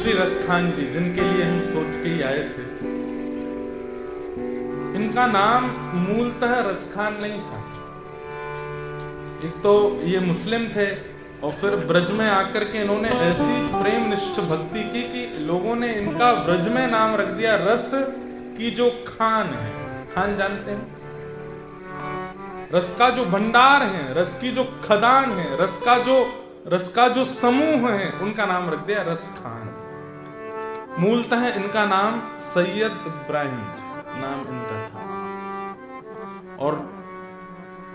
श्री रसखान जी, जिनके लिए हम सोच के ही आए थे, इनका नाम मूलतः रसखान नहीं था। एक तो ये मुस्लिम थे और फिर ब्रज में आकर के इन्होंने ऐसी प्रेम निष्ठ भक्ति की कि लोगों ने इनका ब्रज में नाम रख दिया रस की जो खान है। खान जानते हैं, रस का जो भंडार है, रस की जो खदान है, रस का जो समूह है, उनका नाम रख दिया रस खान। मूलतः इनका नाम सैयद इब्राहिम नाम इनका था और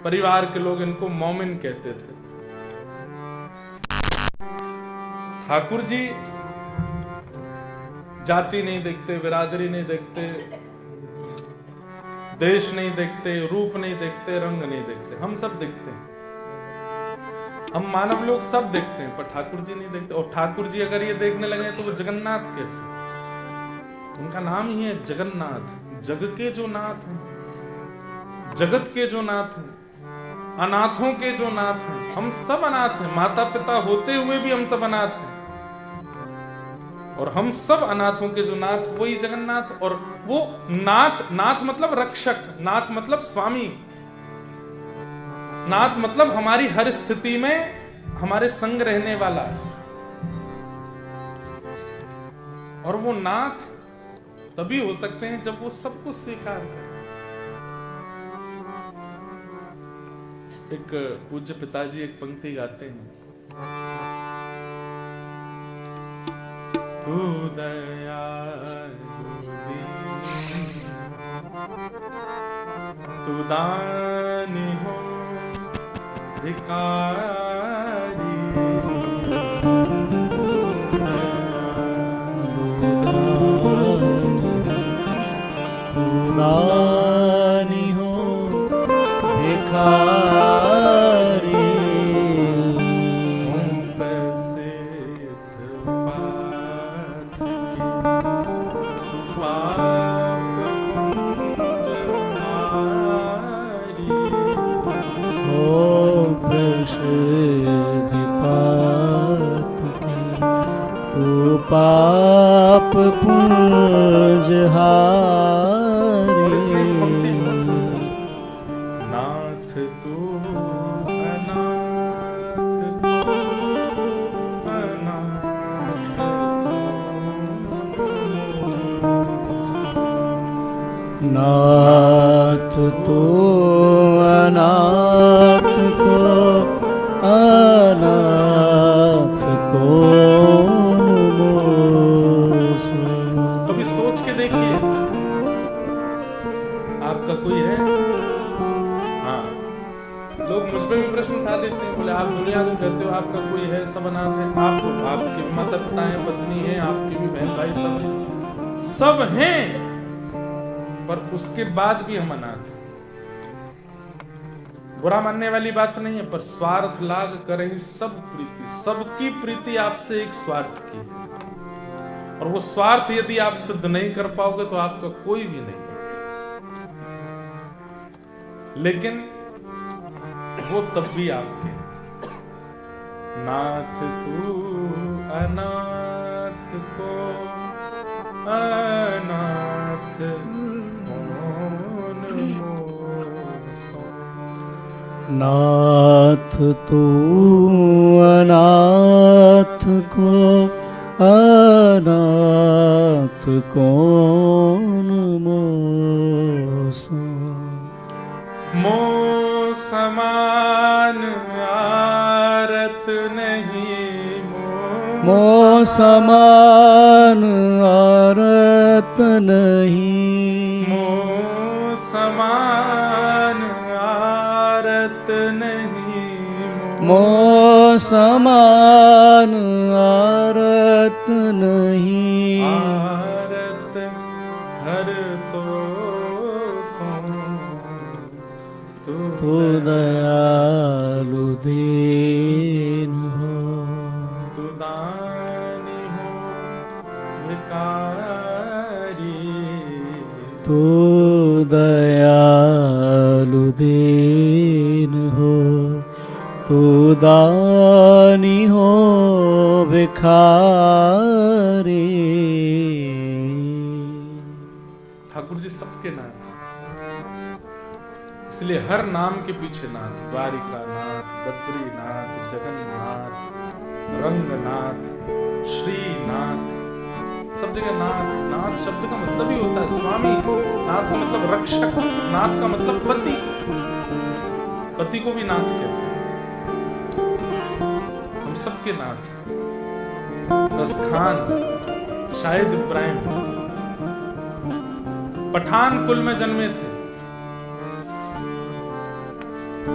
परिवार के लोग इनको मोमिन कहते थे। ठाकुर जी जाति नहीं देखते, बिरादरी नहीं देखते, देश नहीं देखते, रूप नहीं देखते, रंग नहीं देखते। हम सब देखते हैं, हम मानव लोग सब देखते हैं, पर ठाकुर जी नहीं देखते। और ठाकुर जी अगर ये देखने लगे तो वो जगन्नाथ कैसे? उनका नाम ही है जगन्नाथ, जग के जो नाथ हैं, जगत के जो नाथ हैं, अनाथों के जो नाथ हैं। हम सब अनाथ हैं, माता पिता होते हुए भी हम सब अनाथ हैं, और हम सब अनाथों के जो नाथ वही जगन्नाथ। और वो नाथ, नाथ मतलब रक्षक, नाथ मतलब स्वामी, नाथ मतलब हमारी हर स्थिति में हमारे संग रहने वाला। और वो नाथ तभी हो सकते हैं जब वो सब कुछ स्वीकार करें। एक पूज्य पिताजी एक पंक्ति गाते हैं, तू दयालु दीन, तू दानी हो भिखारी, तू दानी हो भिखारी, पाप पुंज हारी। नाथ तू अनाथ को अनाथ, नाथ तू अनाथ को अनाथ को। आपका कोई है? हाँ, लोग मुझ पे भी प्रश्न उठा देते हैं, बोले आप दुनिया को कहते हो आपका कोई है, सब अनाथ है। आप तो, आपके भी माता पिता हैं, पत्नी है, आपके भी बहन भाई सब हैं, पर उसके बाद भी हम अनाथ हैं। बुरा मानने वाली बात नहीं है, पर स्वार्थ लाग करें सब प्रीति, सबकी प्रीति आपसे एक स्वार्थ की है, और वो स्वार्थ यदि आप सिद्ध नहीं कर पाओगे तो आपका कोई भी नहीं। लेकिन वो तब भी आपके। नाथ तू अनाथ को अनाथ कौन मोसो। नाथ तू अनाथ को अनाथ कौन मोसो। मो समान आरत नहीं, मो समान आरत नहीं, मो समान आरत नहीं, मो समान आरत नहीं। आरत हर तो तू दयालु दीन हो, तू दानी हो भिखारी, तू दयालु दीन हो, तू दानी हो भिखारी। ठाकुर जी सबके नाथ, इसलिए हर नाम के पीछे नाथ, द्वारिकानाथ, बद्रीनाथ, जगन्नाथ, रंगनाथ, श्रीनाथ, सब जगह नाथ। नाथ शब्द का मतलब ही होता है स्वामी। नाथ का मतलब रक्षक, नाथ का मतलब पति, पति को भी नाथ कहते हैं। हम सबके नाथ। रसखान शाहिद इब्राहिम पठान कुल में जन्मे थे।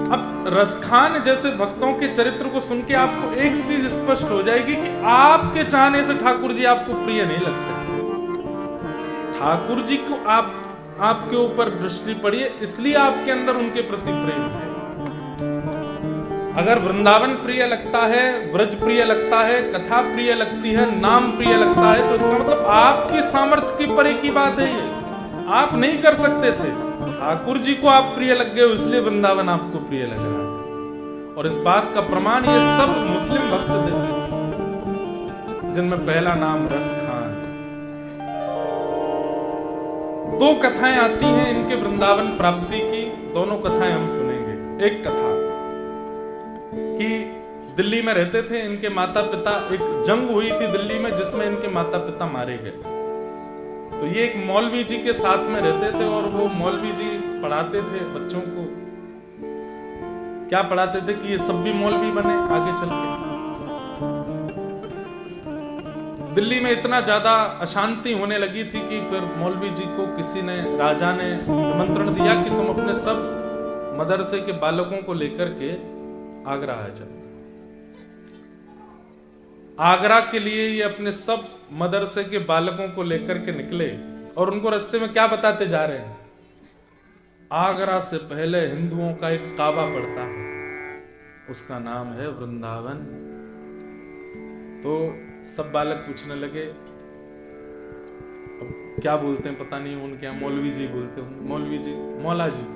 अब रसखान जैसे भक्तों के चरित्र को सुन के आपको एक चीज स्पष्ट हो जाएगी कि आपके चाहने से ठाकुर जी आपको प्रिय नहीं लग सकते। ठाकुर जी को आपके ऊपर दृष्टि पड़ी है, इसलिए आपके अंदर उनके प्रति प्रेम है। अगर वृंदावन प्रिय लगता है, व्रज प्रिय लगता है, कथा प्रिय लगती है, नाम प्रिय लगता है, तो इसका मतलब आपकी सामर्थ्य की परे की बात है। ये आप नहीं कर सकते थे। ठाकुर जी को आप प्रिय लग गए, इसलिए वृंदावन आपको प्रिय लग रहा है। और इस बात का प्रमाण ये सब मुस्लिम भक्त देते हैं, जिनमें पहला नाम रसखान। दो कथाएं आती हैं इनके वृंदावन प्राप्ति की, दोनों कथाएं हम सुनेंगे। एक कथा कि दिल्ली में रहते थे इनके माता पिता, एक जंग हुई थी दिल्ली में जिसमें इनके माता पिता मारे गए। तो ये एक मौलवी जी के साथ में रहते थे और वो मौलवी जी पढ़ाते थे बच्चों को। क्या पढ़ाते थे कि ये सब भी मौलवी बने आगे चल के। दिल्ली में इतना ज्यादा अशांति होने लगी थी कि फिर मौलवी जी को किसी ने, राजा ने निमंत्रण दिया कि तुम अपने सब मदरसे के बालकों को लेकर के आगरा आ जाओ। आगरा के लिए ये अपने सब मदरसे के बालकों को लेकर के निकले और उनको रास्ते में क्या बताते जा रहे हैं? आगरा से पहले हिंदुओं का एक काबा पड़ता है, उसका नाम है वृंदावन। तो सब बालक पूछने लगे, अब क्या बोलते हैं पता नहीं, उनके यहाँ मौलवी जी बोलते हैं, मौलवी जी, मौला जी,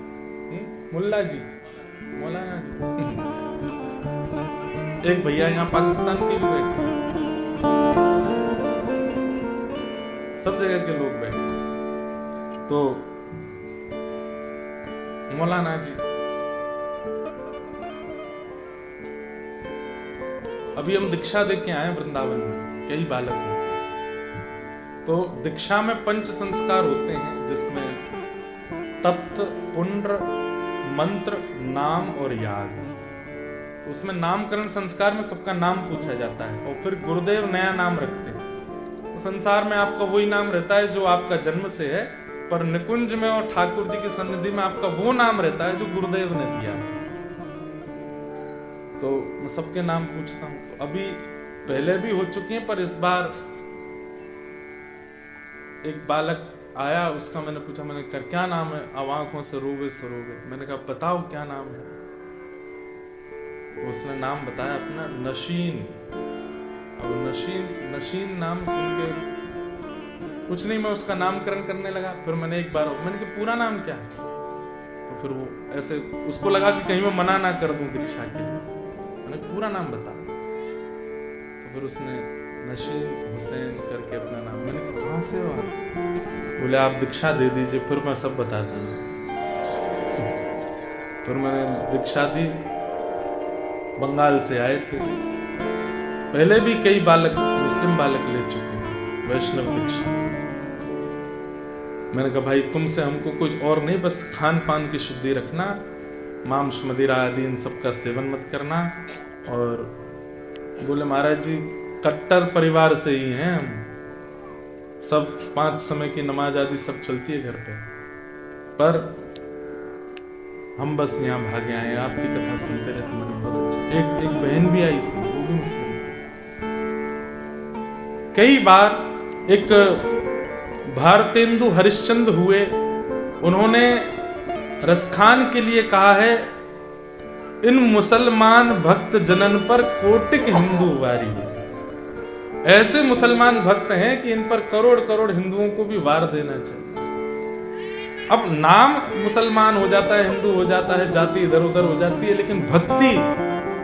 मुल्ला जी, मौलाना जी। एक भैया यहाँ पाकिस्तान के भी बैठे, सब जगह के लोग बैठे। तो मौलाना जी, अभी हम दीक्षा दे के आए वृंदावन में, कई बालक हैं। तो दीक्षा में पंच संस्कार होते हैं, जिसमें तत्व, पुण्य, मंत्र, नाम और याग। तो उसमें नामकरण संस्कार में सबका नाम पूछा जाता है और फिर गुरुदेव नया नाम रखते हैं। तो संसार में आपका वही नाम रहता है जो आपका जन्म से है, पर निकुंज में और ठाकुर जी की सन्निधि में आपका वो नाम रहता है जो गुरुदेव ने दिया। तो मैं सबके नाम पूछता हूं। तो अभी पहले भी हो चुके हैं, पर इस बार एक बालक आया, उसका मैंने पूछा, मैंने कहा क्या नाम है? अब आंखों से रोवे सरोवे। मैंने कहा बताओ क्या नाम है? तो उसने नाम बताया अपना, नशीन। अब नशीन नाम सुन के कुछ नहीं, मैं उसका नामकरण करने लगा। फिर मैंने एक बार मैंने कहा पूरा नाम क्या है? तो फिर वो ऐसे, उसको लगा कि कहीं मैं मना ना कर दूं दीक्षा के लिए। मैंने पूरा नाम बता। तो फिर उसने नशीन हुसैन करके अपना नाम। मैंने कहा कहाँ से हो आप? बोले आप दीक्षा दे दीजिए, फिर मैं सब बता दूंगा। फिर मैंने दीक्षा दी। बंगाल से आए थे, पहले भी कई बालक, मुस्लिम बालक ले चुके हैं वैष्णव दीक्षा। मैंने कहा भाई तुमसे हमको कुछ और नहीं, बस खान पान की शुद्धि रखना, मांस मदिरा आदि इन सबका सेवन मत करना। और बोले महाराज जी कट्टर परिवार से ही हैं हम, सब 5 समय की नमाज आदि सब चलती है घर पे, पर हम बस यहाँ भागे आए, आपकी कथा सुनते रहते, मैंने बहुत अच्छा। एक बहन भी आई थी, वो भी मुस्लिम थी। कई बार एक भारतेंदु हरिश्चंद्र हुए, उन्होंने रसखान के लिए कहा है, इन मुसलमान भक्त जनन पर कोटिक हिंदू वारी है। ऐसे मुसलमान भक्त हैं कि इन पर करोड़ करोड़ हिंदुओं को भी वार देना चाहिए। अब नाम मुसलमान हो जाता है, हिंदू हो जाता है, जाति इधर उधर हो जाती है, लेकिन भक्ति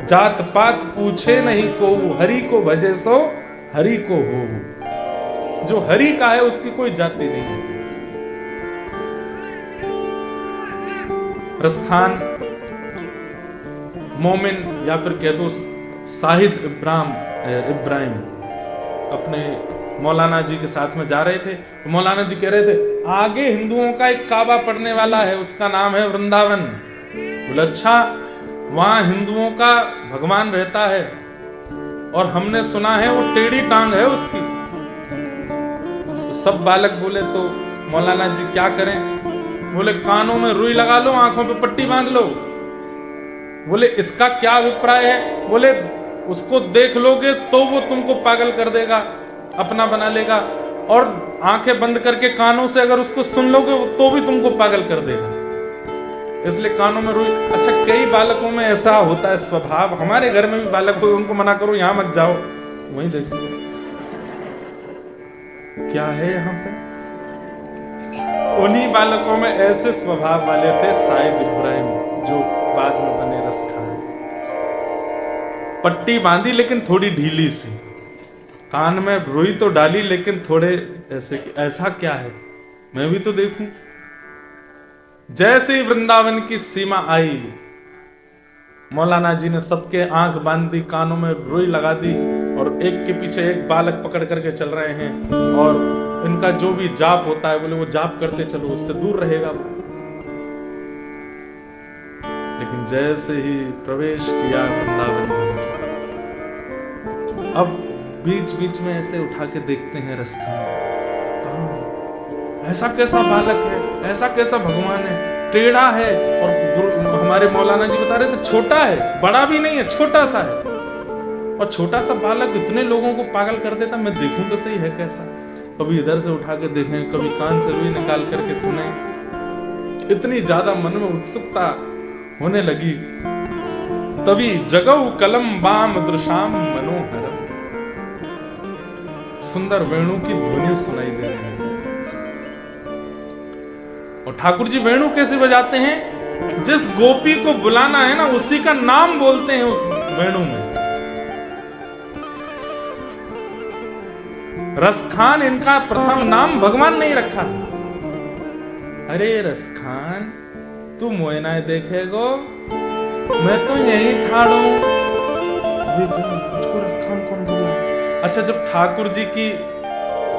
जात पात पूछे नहीं को, हरि को भजे सो हरि को हो। जो हरि का है उसकी कोई जाति नहीं है। रसखान मोमिन या फिर कह दो साहिद इब्राहिम अपने मौलाना जी के साथ में जा रहे थे। तो मौलाना जी कह रहे थे आगे हिंदुओं का एक काबा पड़ने वाला है, उसका नाम है वृंदावन। बोले अच्छा, वहां हिंदुओं का भगवान रहता है और हमने सुना है वो टेढ़ी टांग है उसकी। तो सब बालक बोले तो मौलाना जी क्या करें? बोले कानों में रुई लगा लो, आंखों पे पट्टी बांध लो। बोले इसका क्या अभिप्राय है? बोले उसको देख लोगे तो वो तुमको पागल कर देगा, अपना बना लेगा, और आंखें बंद करके कानों से अगर उसको सुन लोगे तो भी तुमको पागल कर देगा, इसलिए कानों में रुई। अच्छा, कई बालकों में ऐसा होता है स्वभाव, हमारे घर में भी बालक हो, उनको मना करो यहां मत जाओ, वहीं देखो क्या है यहाँ पे। उन्हीं बालकों में ऐसे स्वभाव वाले थे साहिद इब्राहिम, जो बाद में बने रसखान। पट्टी बांधी लेकिन थोड़ी ढीली सी, कान में रुई तो डाली लेकिन थोड़े ऐसे कि ऐसा क्या है, मैं भी तो देखूं। जैसे ही वृंदावन की सीमा आई, मौलाना जी ने सबके आंख बांध दी, कानों में रुई लगा दी, और एक के पीछे एक बालक पकड़ करके चल रहे हैं, और इनका जो भी जाप होता है बोले वो जाप करते चलो, उससे दूर रहेगा। लेकिन जैसे ही प्रवेश किया वृंदावन में, अब बीच बीच में ऐसे उठा के देखते हैं रसखान, ऐसा कैसा बालक है, ऐसा कैसा भगवान है, टेढ़ा है। और हमारे मौलाना जी बता रहे थे छोटा है, बड़ा भी नहीं है, छोटा सा है, और छोटा सा बालक इतने लोगों को पागल कर देता, मैं देखूं तो सही है कैसा। कभी इधर से उठा के देखें, कभी कान से भी निकाल करके सुने। इतनी ज्यादा मन में उत्सुकता होने लगी, तभी जगऊ कलम बाम दृशाम मनोहरम, सुंदर वेणु की ध्वनि सुनाई दे रही है। और ठाकुर जी वेणु कैसे बजाते हैं? जिस गोपी को बुलाना है ना, उसी का नाम बोलते हैं उस वेणु में। रसखान इनका प्रथम नाम भगवान नहीं रखा। अरे रसखान तू मोयना देखेगो, मैं तो यही ठाड़ू। मुझको रसखान कौन बोला? अच्छा, जब ठाकुर जी की,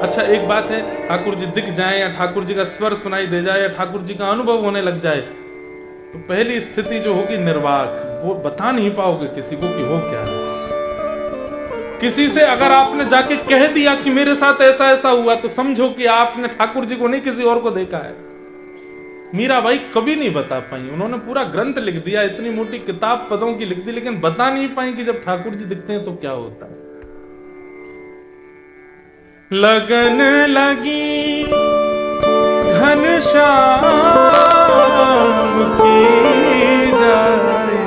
अच्छा एक बात है, ठाकुर जी दिख जाए या ठाकुर जी का स्वर सुनाई दे जाए या ठाकुर जी का अनुभव होने लग जाए, तो पहली स्थिति जो होगी निर्वाक, वो बता नहीं पाओगे किसी को कि हो क्या है। किसी से अगर आपने जाके कह दिया कि मेरे साथ ऐसा ऐसा हुआ, तो समझो कि आपने ठाकुर जी को नहीं किसी और को देखा है। मीराबाई कभी नहीं बता पाई, उन्होंने पूरा ग्रंथ लिख दिया, इतनी मोटी किताब पदों की लिख दी, लेकिन बता नहीं पाई कि जब ठाकुर जी दिखते हैं तो क्या होता है। लगन लगी घनश्याम की जाए,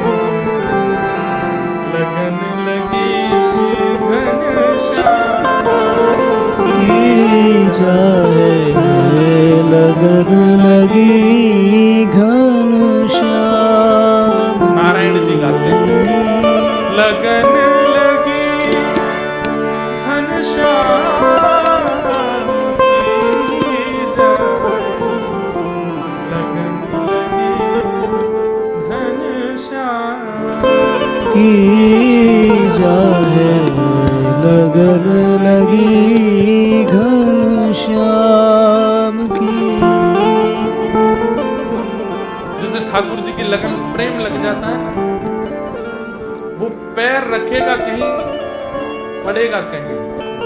लगन लगी घनश्याम की जाए, लगन लगी घनश्याम। नारायण जी गाते हैं, लगन लगी घनश्याम की जाए, लगन लगी घनश्याम की जाए, लगन लगी घनश्याम की। जैसे ठाकुर जी की लगन प्रेम लग जाता है, वो पैर रखेगा कहीं, पड़ेगा कहीं,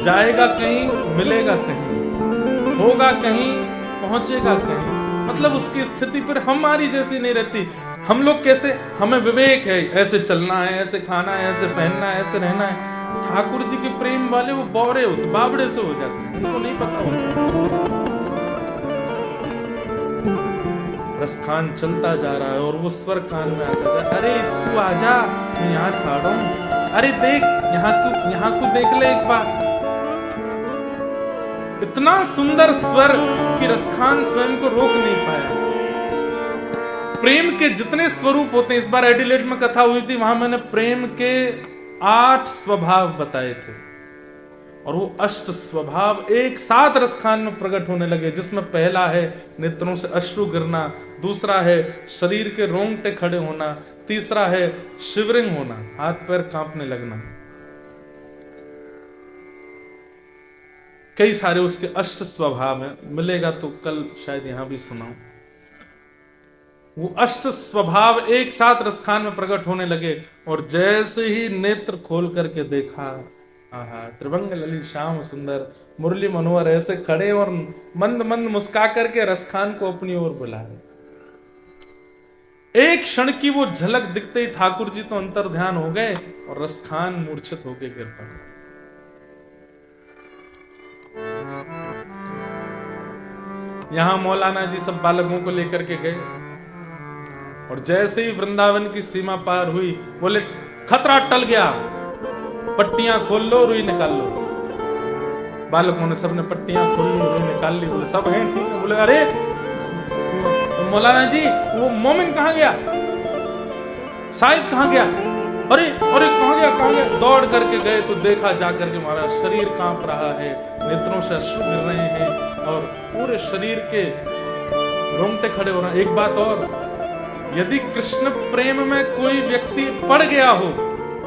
जाएगा कहीं, मिलेगा कहीं, होगा कहीं, पहुंचेगा कहीं। मतलब उसकी स्थिति पर हमारी जैसी नहीं रहती। हम लोग कैसे, हमें विवेक है, ऐसे चलना है, ऐसे खाना है, ऐसे पहनना है, ऐसे रहना है। ठाकुर जी के प्रेम वाले वो बौरे होते, बाबड़े से हो जाते हैं, उनको नहीं पता होता। रसखान चलता जा रहा है और वो स्वर कान में आता है, अरे तू आजा, मैं यहाँ खड़ा हूं, अरे देख यहाँ को देख ले एक बार। इतना सुंदर स्वर कि रसखान स्वयं को रोक नहीं पाया। प्रेम के जितने स्वरूप होते हैं, इस बार एडिलेड में कथा हुई थी, वहां मैंने प्रेम के 8 स्वभाव बताए थे, और वो 8 स्वभाव एक साथ रसखान में प्रकट होने लगे, जिसमें पहला है नेत्रों से अश्रु गिरना, दूसरा है शरीर के रोंगटे खड़े होना, तीसरा है शिवरिंग होना, हाथ पैर कांपने लगना। कई सारे उसके 8 स्वभाव हैं, मिलेगा तो कल शायद यहां भी सुनाऊं। वो 8 स्वभाव एक साथ रसखान में प्रकट होने लगे, और जैसे ही नेत्र खोल करके देखा, आहा, त्रिभंग ललित श्याम सुंदर मुरली मनोहर ऐसे खड़े और मंद मंद मुस्का करके रसखान को अपनी ओर बुलाए। एक क्षण की वो झलक दिखते ही ठाकुर जी तो अंतर ध्यान हो गए, और रसखान मूर्छित होकर गिर पड़ा। यहां मौलाना जी सब बालकों को लेकर के गए, और जैसे ही वृंदावन की सीमा पार हुई, बोले खतरा टल गया, पट्टियां खोल लो, रुई निकाल लो। बालकों ने सबने पट्टियां खोल ली, रुई निकाल ली। बोले सब हैं ठीक है। बोले अरे तो मौलाना जी वो मोमिन कहां गया, शाहिद कहां गया, अरे अरे कहां गया। दौड़ करके गए तो देखा जाकर के महाराज शरीर कांप रहा है, नेत्रों से अश्रु गिर रहे हैं, और पूरे शरीर के रोंगटे खड़े हो रहे हैं। एक बात और, यदि कृष्ण प्रेम में कोई व्यक्ति पड़ गया हो,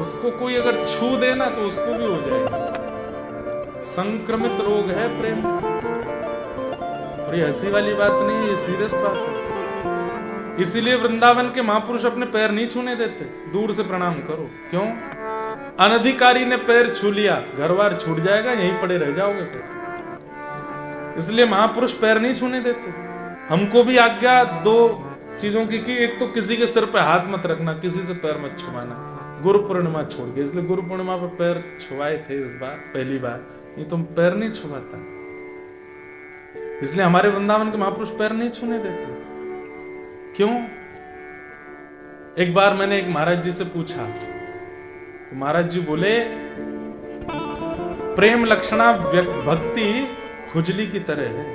उसको कोई अगर छू देना तो उसको भी हो जाएगा। संक्रमित रोग है प्रेम, और ये हंसी वाली बात नहीं, ये सीरियस बात है। इसीलिए वृंदावन के महापुरुष अपने पैर नहीं छूने देते, दूर से प्रणाम करो। क्यों? अनधिकारी ने पैर छू लिया, घर बार छूट जाएगा, यहीं पड़े रह जाओगे फिर। इसलिए महापुरुष पैर नहीं छूने देते। हमको भी आज्ञा 2 चीजों की, एक तो किसी के सिर पे हाथ मत रखना, किसी से पैर मत छुआना। गुरु पूर्णिमा छोड़ के, इसलिए गुरु पूर्णिमा पर पैर छुआए थे इस बार, पहली बार। ये तुम पैर नहीं छुआता, इसलिए हमारे वृंदावन के महापुरुष पैर नहीं छूने देते। क्यों? एक बार मैंने एक महाराज जी से पूछा, तो महाराज जी बोले प्रेम लक्षणा भक्ति खुजली की तरह है।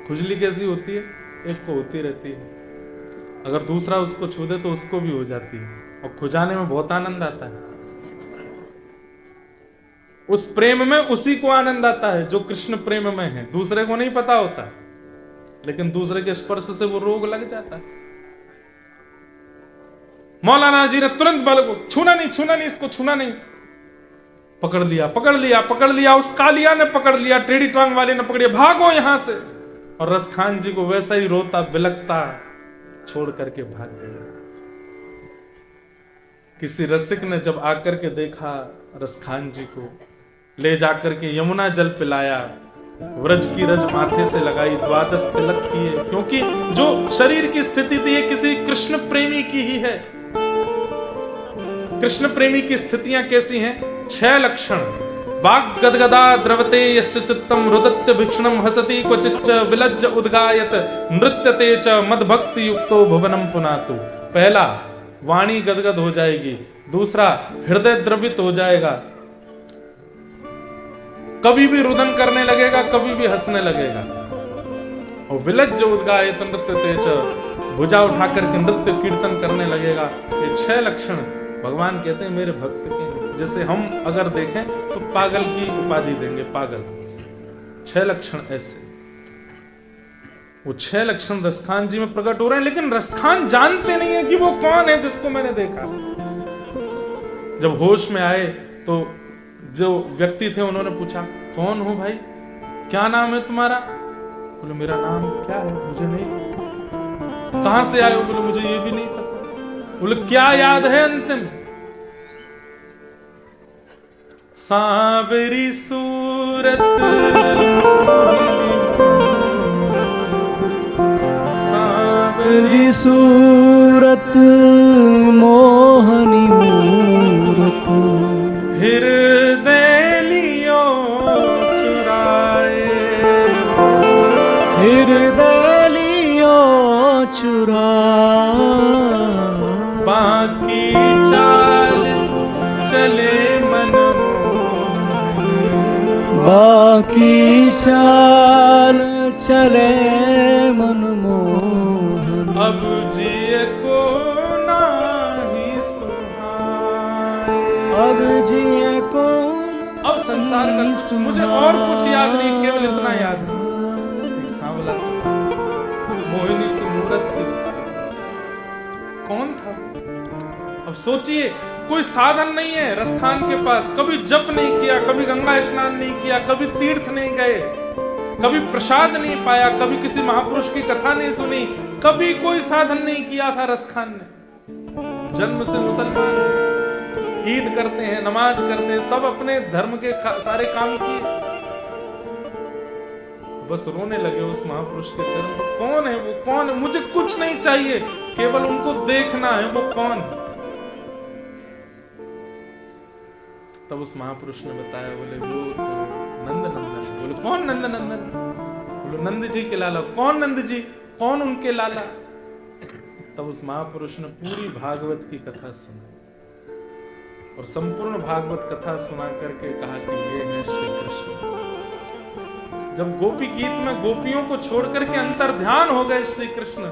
खुजली कैसी होती है? एक को होती रहती है, अगर दूसरा उसको छू दे तो उसको भी हो जाती है, और खुजाने में बहुत आनंद आता है। उस प्रेम में उसी को आनंद आता है जो कृष्ण प्रेम में है, दूसरे को नहीं पता होता, लेकिन दूसरे के स्पर्श से वो रोग लग जाता है। मौलाना जी ने तुरंत बालक को छूना नहीं, इसको छूना नहीं। पकड़ लिया, उस कालिया ने पकड़ लिया, टेढ़ी टांग वाले ने पकड़ लिया, भागो यहां से। और रसखान जी को वैसा ही रोता बिलकता छोड़ करके भाग गया। किसी रसिक ने जब आकर के देखा रसखान जी को, ले जाकर के यमुना जल पिलाया, व्रज की रज माथे से लगाई, 12 तिलक किए, क्योंकि जो शरीर की स्थिति थी ये किसी कृष्ण प्रेमी की ही है। कृष्ण प्रेमी की स्थितियां कैसी हैं? 6 लक्षण। वाक् गदगदा द्रवते यस्य चित्तम रुदत्य भिक्षणम हसति क्वचिच्च विलज्ज उद्गायत नृत्यते च मदभक्ति युक्तो भुवनम पुनातु। पहला, वाणी गदगद हो जाएगी। दूसरा, हृदय द्रवित हो जाएगा, कभी भी रुदन करने लगेगा, कभी भी हंसने लगेगा। और विलज्ज उद्गायत नृत्यते च, भुजा उठाकर के नृत्य कीर्तन करने लगेगा। ये 6 लक्षण भगवान कहते हैं मेरे भक्त के, जैसे हम अगर देखें तो पागल की उपाधि देंगे, पागल। 6 लक्षण ऐसे, वो 6 लक्षण रसखान जी में प्रकट हो रहे हैं, लेकिन रसखान जानते नहीं है कि वो कौन है जिसको मैंने देखा। जब होश में आए तो जो व्यक्ति थे उन्होंने पूछा, कौन हो भाई, क्या नाम है तुम्हारा? बोले मेरा नाम क्या है, मुझे नहीं। कहां से आए हो? बोले मुझे ये भी नहीं पता। बोले क्या याद है अंतिम? सांवरी सूरत, सांवरी सूरत, मोहनी मूरत, हृदय लियो चुराए, हृदय लियो चुराए, बाकी चाल चले मन, बाकी चाल चले मन मोहनी। अब जिए को नाही सुहाए। अब जिए को अब संसार का मुझे और कुछ याद नहीं, केवल इतना याद है, एक सांवला सा मोहिनी से मूरत थी उसकी। कौन था? अब सोचिए, कोई साधन नहीं है रसखान के पास, कभी जप नहीं किया, कभी गंगा स्नान नहीं किया, कभी तीर्थ नहीं गए, कभी प्रसाद नहीं पाया, कभी किसी महापुरुष की कथा नहीं सुनी, कभी कोई साधन नहीं किया था रसखान ने। जन्म से मुसलमान, ईद करते हैं, नमाज करते हैं, सब अपने धर्म के सारे काम किए, बस रोने लगे उस महापुरुष के चरण पर। कौन है वो? कौन है? मुझे कुछ नहीं चाहिए, केवल उनको देखना है, वो कौन है? तब उस महापुरुष ने बताया, बोले वो तो नंद नंदन। बोले कौन नंद नंदन? बोले नंद जी के लाला। कौन नंद जी? कौन उनके लाला? तब उस महापुरुष ने पूरी भागवत की कथा सुनी और संपूर्ण भागवत कथा सुना करके कहा कि ये है श्री कृष्ण। जब गोपी गीत में गोपियों को छोड़ करके अंतर ध्यान हो गए श्री कृष्ण,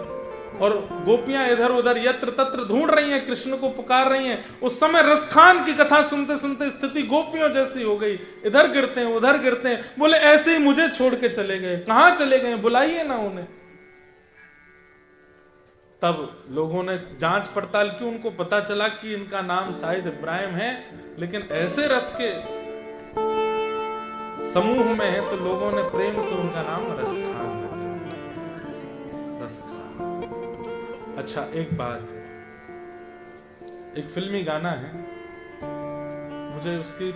और गोपियां इधर उधर यत्र तत्र ढूंढ रही हैं, कृष्ण को पुकार रही हैं, उस समय रसखान की कथा सुनते सुनते स्थिति गोपियों जैसी हो गई, इधर गिरते हैं उधर गिरते हैं। बोले ऐसे ही मुझे छोड़ के चले गए, कहां चले गए? बुलाइए ना उन्हें। तब लोगों ने जांच पड़ताल की, उनको पता चला कि इनका नाम शायद इब्राहिम है, लेकिन ऐसे रस के समूह में है, तो लोगों ने प्रेम से उनका नाम रसखान रखा। रसखान। अच्छा, एक बात, एक फिल्मी गाना है, मुझे उसकी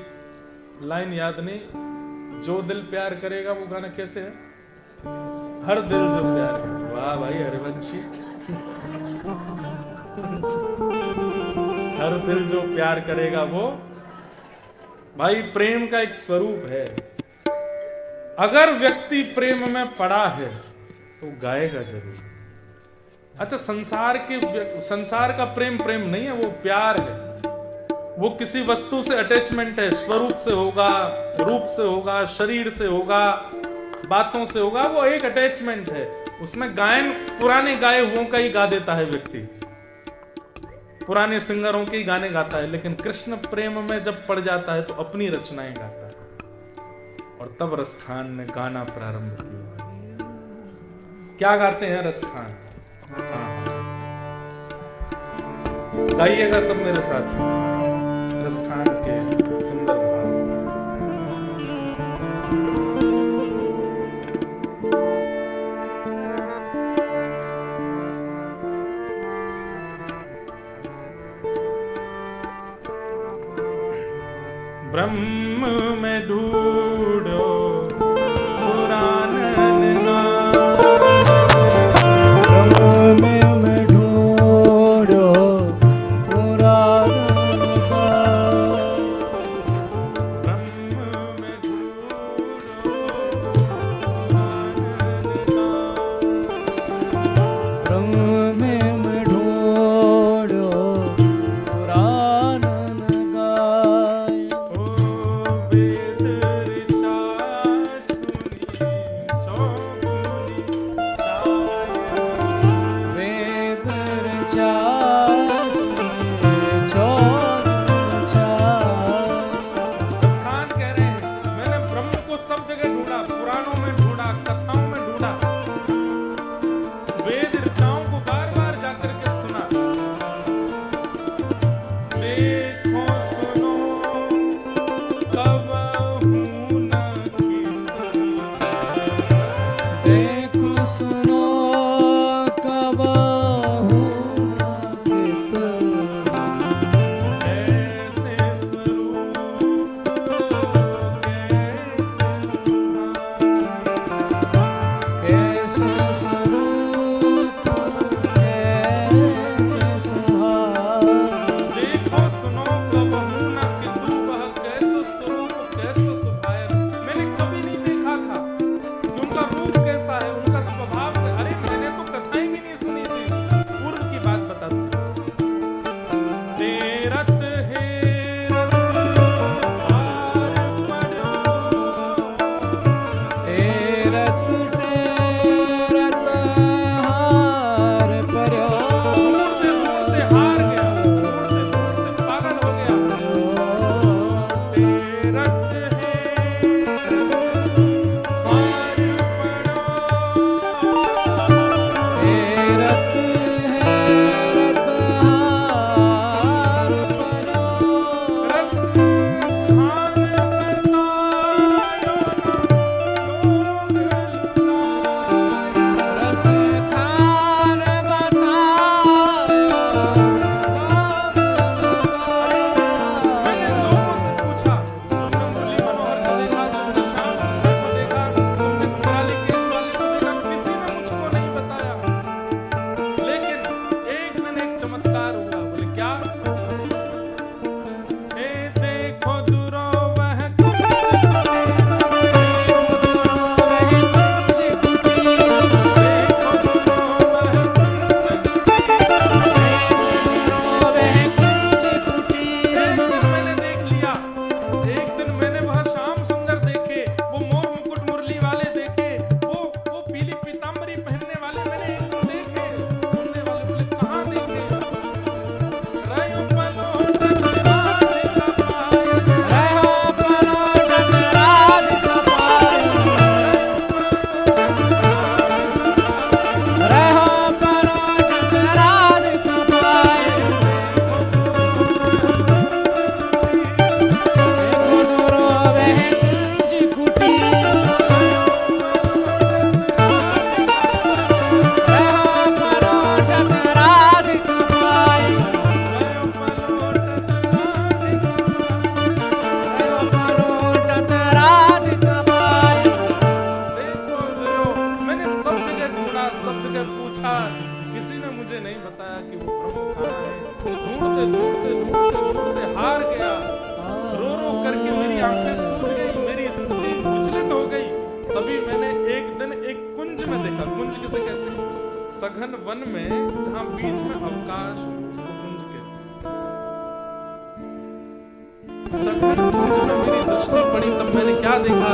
लाइन याद नहीं, जो दिल प्यार करेगा, वो गाना कैसे है? हर दिल जो प्यार करेगा। वाह भाई हरिवंशी। हर दिल जो प्यार करेगा वो, भाई प्रेम का एक स्वरूप है। अगर व्यक्ति प्रेम में पड़ा है तो गाएगा जरूर। अच्छा, संसार का प्रेम प्रेम नहीं है, वो प्यार है। वो किसी वस्तु से अटैचमेंट है, स्वरूप से होगा, रूप से होगा, शरीर से होगा, बातों से होगा, वो एक अटैचमेंट है। उसमें गायन पुराने गाए हुओं का ही गा देता है व्यक्ति, पुराने सिंगरों के ही गाने गाता है, लेकिन कृष्ण प्रेम में जब पड़ जाता है तो अपनी रचनाएं गाता है। और तब रसखान ने गाना प्रारंभ किया। क्या गाते हैं रसखान? गाइएगा सब मेरे साथ रसखान के सुंदर भाव। ब्रह्म में ढूंढो पुराण में ढूंढो पुराण सघन वन में जहां बीच में अवकाश हो उसको कुंज कहते हैं। सघन कुंज में मेरी दृष्टि पड़ी तब मैंने क्या देखा,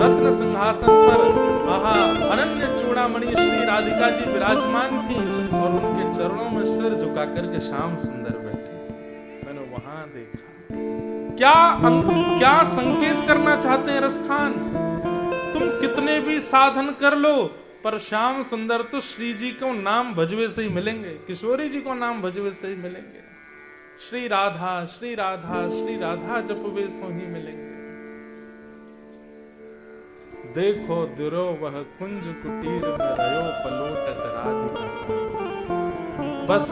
रत्न सिंहासन पर आहा अनन्य चूड़ामणि श्री राधिका जी विराजमान थी और उनके चरणों में सिर झुका करके श्याम सुंदर बैठे। मैंने वहां देखा। क्या संकेत करना चाहते हैं रसखान? तुम कितने भी साधन कर लो पर श्याम सुंदर तो श्री जी को नाम भजवे से ही मिलेंगे, किशोरी जी को नाम भजवे से ही मिलेंगे। श्री राधा श्री राधा श्री राधा जपवे सो ही मिलेंगे। देखो दुरो वह कुंज कुटीर में रयो पलोटत राधिका। बस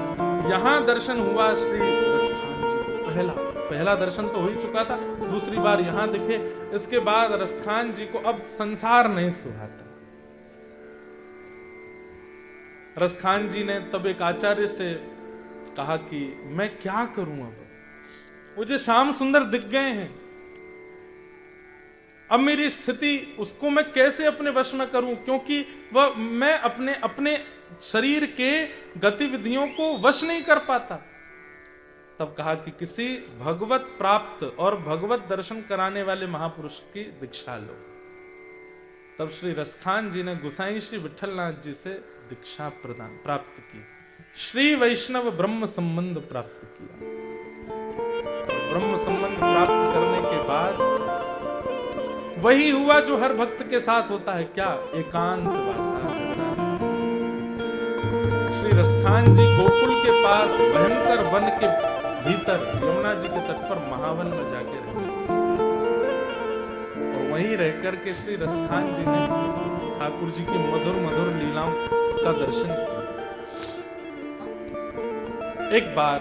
यहां दर्शन हुआ श्री रसखान जी को। पहला दर्शन तो हो ही चुका था, दूसरी बार यहां दिखे। इसके बाद रसखान जी को अब संसार नहीं सुहाता। रसखान जी ने तब एक आचार्य से कहा कि मैं क्या करूं, अब मुझे श्याम सुंदर दिख गए हैं, अब मेरी स्थिति उसको मैं कैसे अपने वश में करूं, क्योंकि वह मैं अपने शरीर के गतिविधियों को वश नहीं कर पाता। तब कहा कि किसी भगवत प्राप्त और भगवत दर्शन कराने वाले महापुरुष की दीक्षा लो। तब श्री रसखान जी ने गोसाई श्री विठलनाथ जी से दीक्षा प्राप्त की, श्री वैष्णव ब्रह्म संबंध प्राप्त किया। ब्रह्म संबंध प्राप्त करने के बाद वही हुआ जो हर भक्त के साथ होता है, क्या? एकांत वासा। श्री रसखान जी गोकुल के पास भयंकर वन के भीतर यमुना जी के तट पर महावन में जाके रहे और वहीं रहकर के श्री रसखान जी ने ठाकुर जी की मधुर मधुर लीलाओं का दर्शन किया। एक बार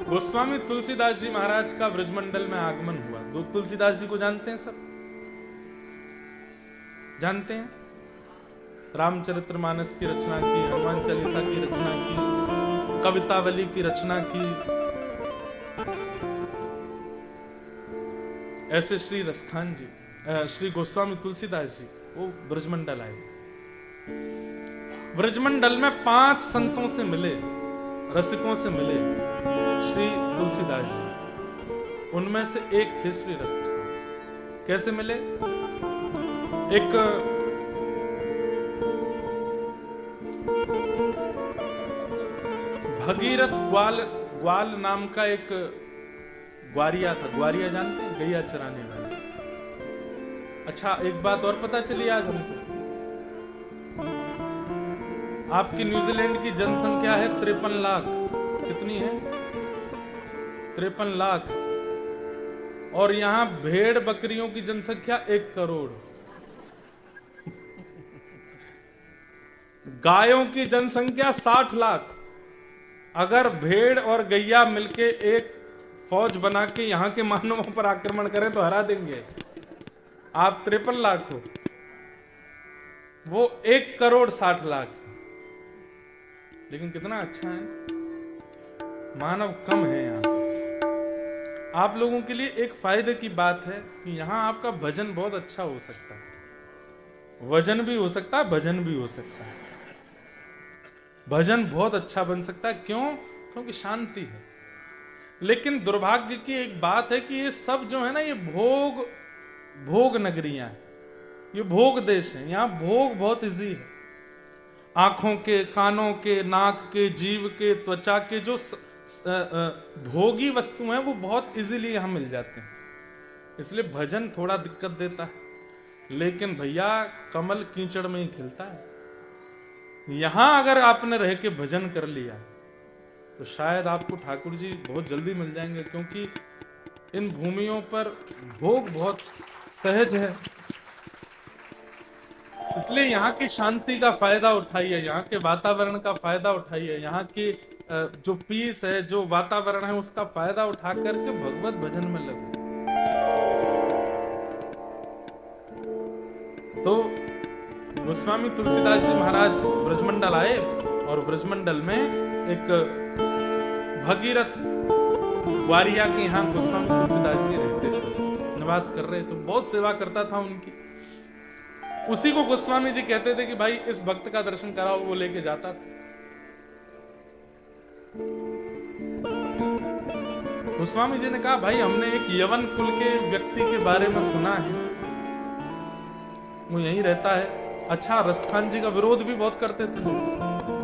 गोस्वामी तुलसीदास जी महाराज का ब्रजमंडल में आगमन हुआ। दो तुलसीदास जी को जानते हैं सब? जानते हैं? रामचरितमानस की रचना की, हनुमान चालीसा की रचना की, कवितावली की रचना की। ऐसे श्री रसखान जी, श्री गोस्वामी तुलसीदास जी वो ब्रजमंडल आए। ब्रजमंडल में 5 संतों से मिले, रसिकों से मिले श्री तुलसीदास जी। उनमें से एक थे श्री रसखान। कैसे मिले? एक भगीरथ ग्वाल नाम का एक ग्वारिया था। ग्वारिया जानते हैं? गैया चराने वाला। अच्छा, एक बात और पता चली आज हमको। आपकी न्यूजीलैंड की जनसंख्या है 53 लाख। कितनी है? 53 लाख। और यहां भेड़ बकरियों की जनसंख्या 1 करोड़। गायों की जनसंख्या 60 लाख। अगर भेड़ और गैया मिलके एक फौज बना के यहां के मानवों पर आक्रमण करें तो हरा देंगे। आप 53 लाख हो, वो 1 करोड़ 60 लाख। लेकिन कितना अच्छा है, मानव कम है यहाँ। आप लोगों के लिए एक फायदे की बात है कि यहाँ आपका भजन बहुत अच्छा हो सकता है। वजन भी हो सकता है, भजन भी हो सकता है। भजन बहुत अच्छा बन सकता है। क्यों? क्योंकि शांति है। लेकिन दुर्भाग्य की एक बात है कि ये सब जो है ना, ये भोग नगरियां हैं, ये भोग देश है। यहाँ भोग बहुत इजी है। आंखों के, कानों के, नाक के, जीव के, त्वचा के जो भोगी वस्तु हैं वो बहुत इजीली यहां मिल जाते हैं। इसलिए भजन थोड़ा दिक्कत देता है। लेकिन भैया कमल कीचड़ में ही खिलता है। यहां अगर आपने रह के भजन कर लिया तो शायद आपको ठाकुर जी बहुत जल्दी मिल जाएंगे, क्योंकि इन भूमियों पर भोग बहुत सहज है। इसलिए यहाँ की शांति का फायदा उठाइए, यहाँ के वातावरण का फायदा उठाइए, यहाँ की जो पीस है, जो वातावरण है, उसका फायदा उठा करके भगवत भजन में लगो। तो गोस्वामी तुलसीदास जी महाराज ब्रजमंडल आए और ब्रजमंडल में एक भगीरथ ग्वारिया के यहाँ गोस्वामी तुलसीदास जी रहते थे, निवास कर रहे थे। बहुत सेवा करता था उनकी। उसी को गोस्वामी जी कहते थे कि भाई इस भक्त का दर्शन कराओ, वो लेके जाता था। गोस्वामी जी ने कहा भाई हमने एक यवन कुल के व्यक्ति के बारे में सुना है, वो यहीं रहता है। अच्छा, रसखान जी का विरोध भी बहुत करते थे,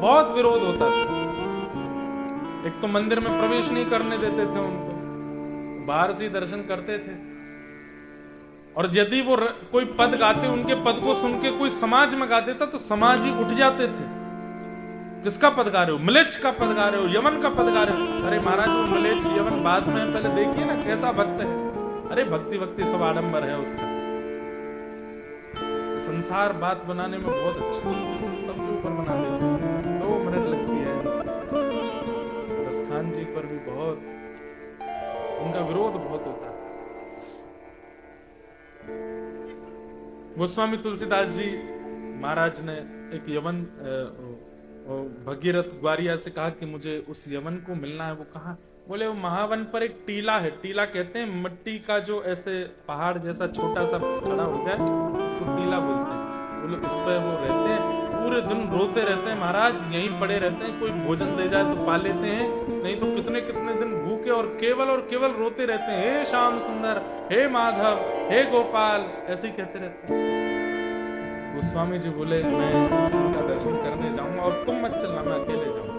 बहुत विरोध होता था। एक तो मंदिर में प्रवेश नहीं करने देते थे उनको, बाहर से ही दर्शन करते थे। और यदि वो कोई पद गाते, उनके पद को सुन के कोई समाज में गा देता तो समाज ही उठ जाते थे। किसका पद गा रहे हो? म्लेच्छ का पद गा रहे हो, यवन का पद गा रहे हो। अरे महाराज वो म्लेच्छ यवन बाद में, पहले देखिए ना कैसा भक्त है। अरे भक्ति भक्ति सब आडंबर है उसका। संसार बात बनाने में बहुत अच्छा, सबके ऊपर बना देते हैं, 2 मिनट लगती है। रसखान जी पर भी बहुत उनका विरोध बहुत होता था। गोस्वामी तुलसीदास जी महाराज ने एक यवन भगीरथ ग्वारिया से कहा कि मुझे उस यवन को मिलना है। वो कहाँ? बोले वो महावन पर एक टीला है। टीला कहते हैं मिट्टी का जो ऐसे पहाड़ जैसा छोटा सा खड़ा हो जाए, उसको टीला बोलते हैं। बोले उस पर वो रहते हैं, पूरे दिन रोते रहते हैं महाराज, यहीं पड़े रहते हैं। कोई भोजन दे जाए तो पा लेते हैं, नहीं तो कितने कितने दिन भूखे और केवल रोते रहते हैं। हे श्याम सुंदर, हे माधव, हे गोपाल, ऐसे ही कहते रहते हैं। गोस्वामी जी बोले मैं उनका दर्शन करने जाऊंगा और तुम मत चलना, मैं अकेले जाऊंगा।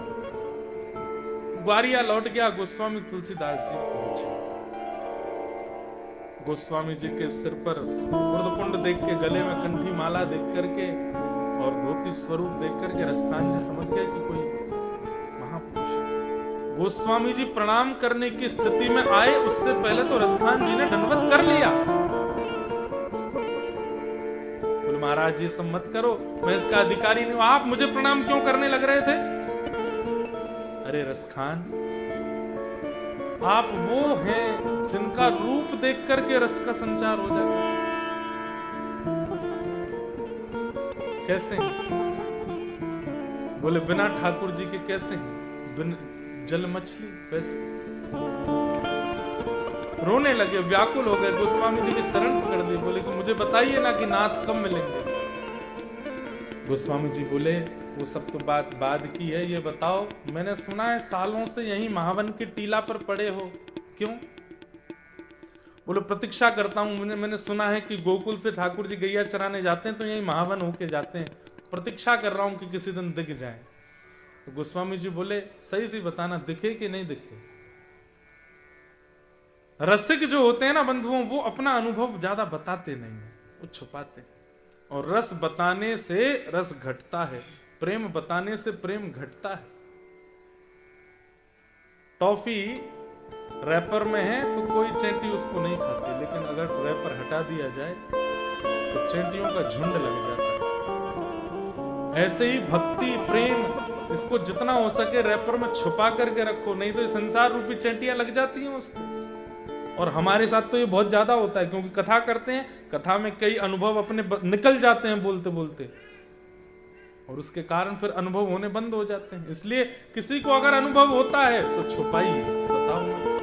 ग्वारिया लौट गया, गोस्वामी तुलसीदास जी पहुंचे। गोस्वामी जी के सिर पर उर्दपुंड देख के, गले में कंठी माला देख करके और धोती स्वरूप देख करके रसखान जी समझ गए कि कोई महापुरुष है। गोस्वामी जी प्रणाम करने की स्थिति में आए, उससे पहले तो रसखान जी ने दंडवत कर लिया। बोले महाराज ये सब मत करो, मैं इसका अधिकारी नहीं हूं, आप मुझे प्रणाम क्यों करने लग रहे थे? अरे रसखान, आप वो हैं जिनका रूप देख करके रस का संचार हो जाता है। कैसे हैं? बोले बिना ठाकुर जी के कैसे हैं? बिन जल मछली वैसे। रोने लगे, व्याकुल हो गए, गोस्वामी जी के चरण पकड़ दिए। बोले कि मुझे बताइए ना कि नाथ कब मिलेंगे। गोस्वामी जी बोले वो सब तो बात बाद की है, ये बताओ मैंने सुना है सालों से यहीं महावन के टीला पर पड़े हो, क्यों? बोले प्रतीक्षा करता हूं, मैंने सुना है कि गोकुल से ठाकुर जी गैया चराने जाते हैं तो यहीं महावन होके जाते हैं, प्रतीक्षा कर रहा हूं कि किसी दिन दिख जाए। तो गोस्वामी जी बोले सही सी बताना, दिखे कि नहीं दिखे? रसिक जो होते हैं ना बंधुओं, वो अपना अनुभव ज्यादा बताते नहीं है, वो छुपाते हैं। और रस बताने से रस घटता है, प्रेम बताने से प्रेम घटता है। टॉफी रैपर में है तो कोई चेंटी उसको नहीं खाती, लेकिन अगर रैपर हटा दिया जाए तो चेंटियों का झुंड लग जाता है। ऐसे ही भक्ति प्रेम, इसको जितना हो सके रैपर में छुपा करके रखो, नहीं तो संसार रूपी चेंटियां लग जाती हैं उसको। और हमारे साथ तो ये बहुत ज्यादा होता है, क्योंकि कथा करते हैं, कथा में कई अनुभव अपने निकल जाते हैं बोलते बोलते, और उसके कारण फिर अनुभव होने बंद हो जाते हैं। इसलिए किसी को अगर अनुभव होता है तो छुपाइए, बताओ।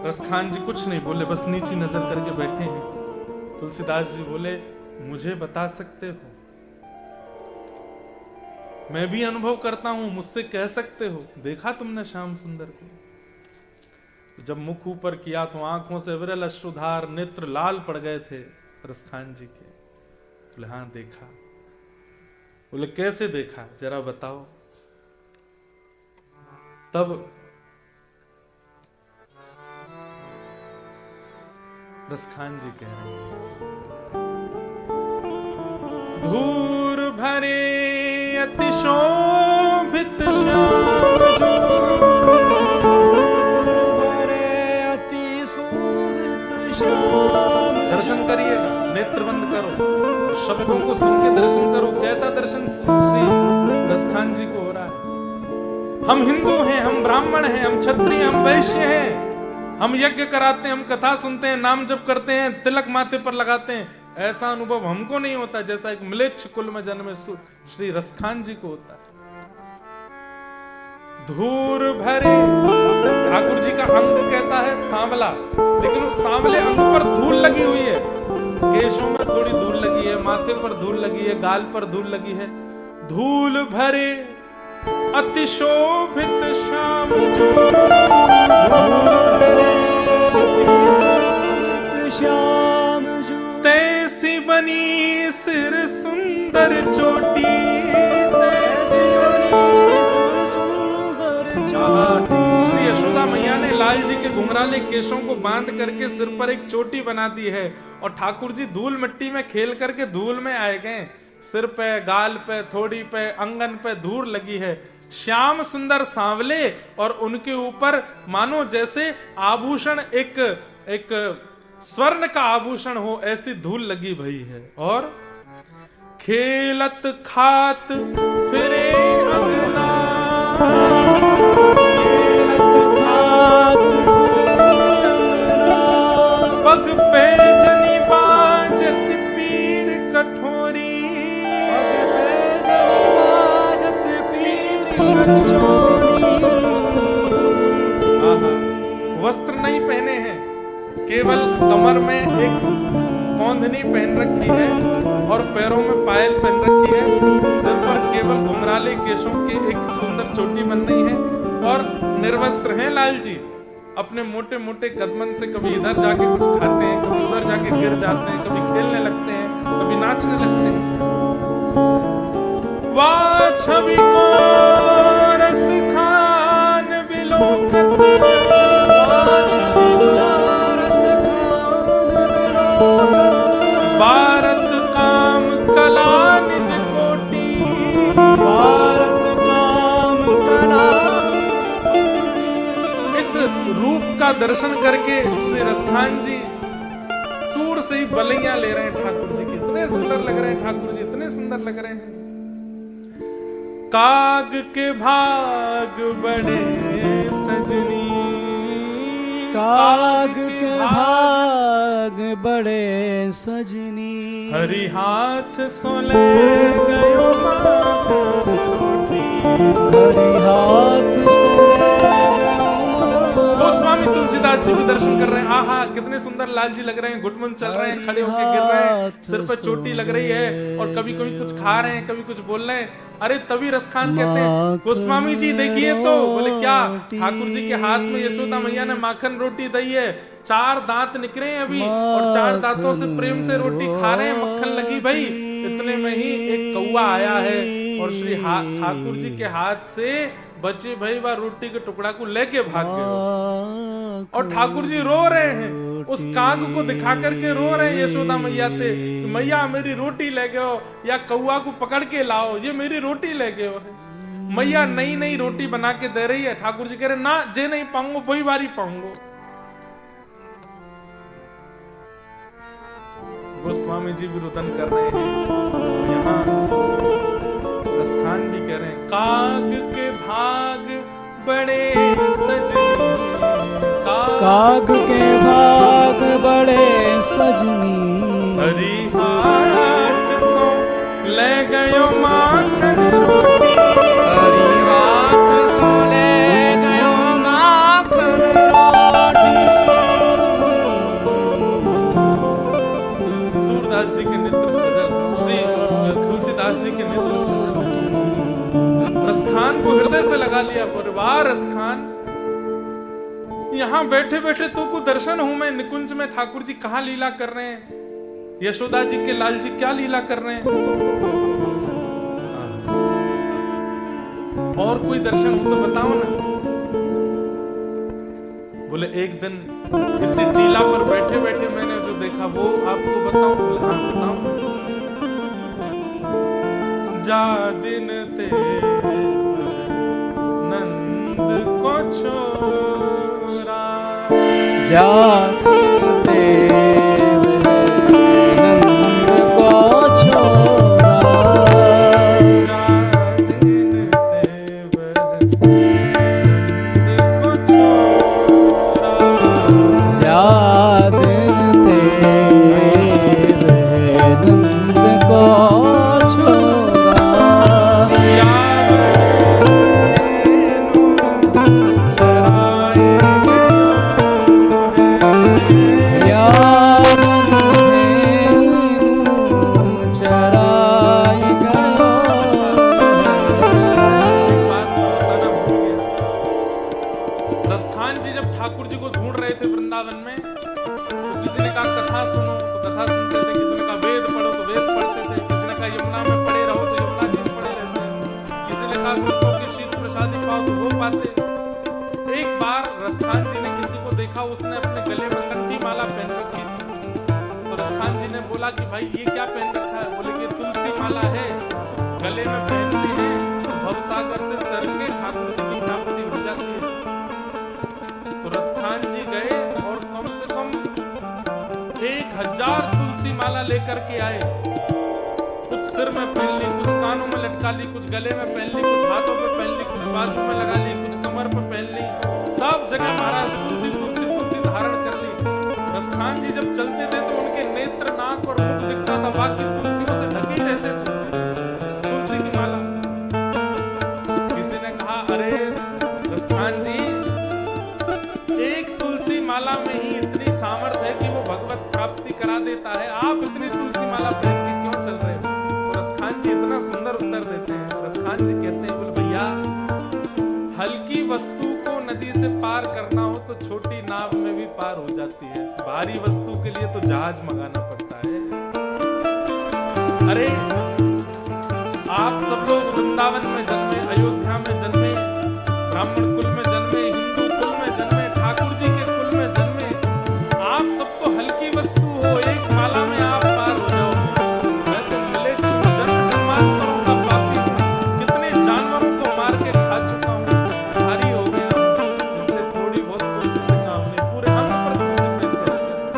रसखान जी कुछ नहीं बोले, बस नीची नजर करके बैठे हैं। तुलसीदास जी बोले मुझे बता सकते हो, मैं भी अनुभव करता हूं, मुझसे कह सकते हो, देखा तुमने श्याम सुंदर को? जब मुख ऊपर किया तो आंखों से विरल अश्रुधार, नेत्र लाल पड़ गए थे रसखान जी के। बोले हाँ देखा। बोले कैसे देखा, जरा बताओ। तब रसखान जी कह रहे हैं, धूर भरे अति शोभित श्याम दर्शन करिएगा, नेत्र बंद करो, शब्दों को सुन के दर्शन करो। कैसा दर्शन श्री रसखान जी को हो रहा है? हम हिंदू हैं, हम ब्राह्मण हैं, हम क्षत्रिय, हम वैश्य हैं, हम यज्ञ कराते हैं, हम कथा सुनते हैं, नाम जप करते हैं, तिलक माथे पर लगाते हैं। ऐसा अनुभव हमको नहीं होता जैसा एक म्लेच्छ कुल में जन्मे श्री रसखान जी को होता है। धूर भरे, ठाकुर जी का अंग कैसा है? सांवला, लेकिन उस सांवले अंग पर धूल लगी हुई है। केशों में थोड़ी धूल लगी है, माथे पर धूल लगी है, गाल पर धूल लगी है। धूल भरे अति शोभित श्याम जो, श्याम जो, तैसी बनी सिर सुंदर चोटी, तैसी बनी सुंदर चोटी। श्री यशोदा मैया ने लाल जी के घुंघराले केशों को बांध करके सिर पर एक चोटी बना दी है और ठाकुर जी धूल मिट्टी में खेल करके धूल में आए गए। सिर पे, गाल पे, थोड़ी पे, अंगन पे धूल लगी है। श्याम सुंदर सांवले और उनके ऊपर मानो जैसे आभूषण एक स्वर्ण का आभूषण हो, ऐसी धूल लगी भई है। और खेलत खात फिरे अंगना, पग पे जनी बाजत पीर कठोरी, वस्त्र नहीं पहने हैं, केवल कमर में एक कौंधनी पहन रखी है और पैरों में पायल पहन रखी है। सिर पर केवल घुंघराले केशों के एक सुंदर चोटी बन रही है और निर्वस्त्र हैं लाल जी। अपने मोटे मोटे कदमन से कभी इधर जाके कुछ खाते हैं, कभी उधर जाके गिर जाते हैं, कभी खेलने लगते हैं, कभी नाचने लगते हैं। वाह छवि को रस खान विलोकत, भारत काम कला निज कोटि, भारत काम कला। इस रूप का दर्शन करके श्री रसखान जी दूर से ही बलैया ले रहे हैं ठाकुर जी की। इतने सुंदर लग रहे हैं ठाकुर जी, इतने सुंदर लग रहे हैं। काग के भाग बड़े सजनी, काग के भाग बड़े सजनी, हरि हाथ सोले गयो हरि हाथ सोले गोस्वामी तुलसीदास जी भी दर्शन कर रहे हैं। आहा कितने सुंदर लाल जी लग रहे हैं, घुटमुन चल रहे हैं, खड़े होके गिर रहे हैं, सिर पर चोटी लग रही है और कभी कभी कुछ खा रहे हैं, कभी कुछ बोल रहे हैं। अरे तभी रसखान कहते हैं गोस्वामी जी देखिए तो, बोले क्या? ठाकुर जी के हाथ में यशोदा मैया ने माखन रोटी दी है, 4 दांत निकले हैं अभी और 4 दांतों से प्रेम से रोटी खा रहे हैं, मक्खन लगी भाई। इतने में ही एक कौवा आया है और श्री ठाकुर जी के हाथ से बचे भाई वह रोटी के टुकड़ा को लेके भाग गए और ठाकुर जी रो रहे हैं, उस काग को दिखा करके रो रहे हैं यशोदा मैया से, मैया मेरी रोटी ले गए हो या कौआ को पकड़ के लाओ, ये मेरी रोटी ले गए हो। मैया नई नई रोटी बना के दे रही है, ठाकुर जी कह रहे ना जे नहीं पाऊंगो वही बारी पाऊंगो। गोस्वामी जी भी रुदन कर रहे हैं, यहाँ रसखान भी कह रहे हैं काग के भाग बड़े सजनी, काग के भाग बड़े सजनी, हरि हाथ सो ले गयो माखन रोटी, हरि हाथ सो ले गयो माखन रोटी। सूरदास जी के नेत्र सजल, श्री तुलसीदास जी के नेत्र सजल, रसखान को हृदय से लगा लिया। परिवार रसखान यहाँ बैठे बैठे तो को दर्शन हूं मैं निकुंज में, ठाकुर जी कहाँ लीला कर रहे हैं, यशोदा जी के लाल जी क्या लीला कर रहे हैं। और कोई दर्शन हो तो बताओ ना। बोले एक दिन इसी टीला पर बैठे बैठे मैंने जो देखा वो आपको बताऊं। बोले हाँ बताओ। जा दिन ते नंद को छोरा, जा ते नंद को छोरा, जा दिन ते नंद को छोरा, जा दिन ते नंद को छोरा, चराए तो किसी ने कहा कथा सुनो तो कथा सुनते थे, किसी ने कहा वेद पढ़ो तो वेद पढ़ते थे, किसी ने कहा यमुना में पड़े रहो तो यमुना जी में पड़े रहते हैं, किसी ने कहा संतों की शीत प्रसादी पाओ तो वो पाते। एक बार रसखान जी ने किसी को देखा, उसने अपने गले में कंठी माला पहन रखी थी। तो रसखान जी ने बोला कि भाई ये क्या पहन रखा है? बोले कि तुलसी माला है, गले में पहनते हैं तो भवसागर से तर के ठाकुर जी की प्राप्ति हो जाती है। तो रसखान जी गए और कम से कम 1000 तुलसी माला लेकर के आए। कुछ सिर में पहन ली, कुछ कानों में लटका ली, कुछ गले में पहन ली, कुछ हाथों पे पहन ली, कुछ बाजू में लगा ली, कुछ कमर पे पहन ली। सब जगह महाराज तुलसी तुलसी तुलसी धारण कर ली। रसखान जी जब चलते थे तो उनके नेत्र, नाक और मुख दिखता था, बाकी तुलसियों से ढके ही रहते थे, तुलसी की माला। किसी ने कहा अरे रसखान जी, एक तुलसी माला में ही इतनी सामर्थ्य है कि वो भगवत प्राप्ति करा देता है, आप इतनी तुलसी माला पहन के क्यों चल रहे हो? तो रसखान जी इतना सुंदर उत्तर देते हैं। रसखान जी कहते हैं, बोले भैया, हल्की वस्तु को नदी से पार करना हो तो छोटी नाव में भी पार हो जाती है, भारी वस्तु के लिए तो जहाज मंगाना पड़ता है। अरे आप सब लोग वृंदावन में जन्मे, अयोध्या में जन्मे, ब्राह्मण कुल में जन्मे, हिंदू कुल में जन्मे, ठाकुर जी के कुल में जन्मे, आप सब तो हल्की वस्तु हो, एक माला में आप पार हो जाओ। मैं तो मिले जन्म जन्मांतरों का पापी हूं, कितने जानवरों को मार के खा चुका हूं, भारी हो गया हूं, इसलिए थोड़ी बहुत तुलसी से काम नहीं, पूरे हम पर तुलसी पहन के रहते हैं।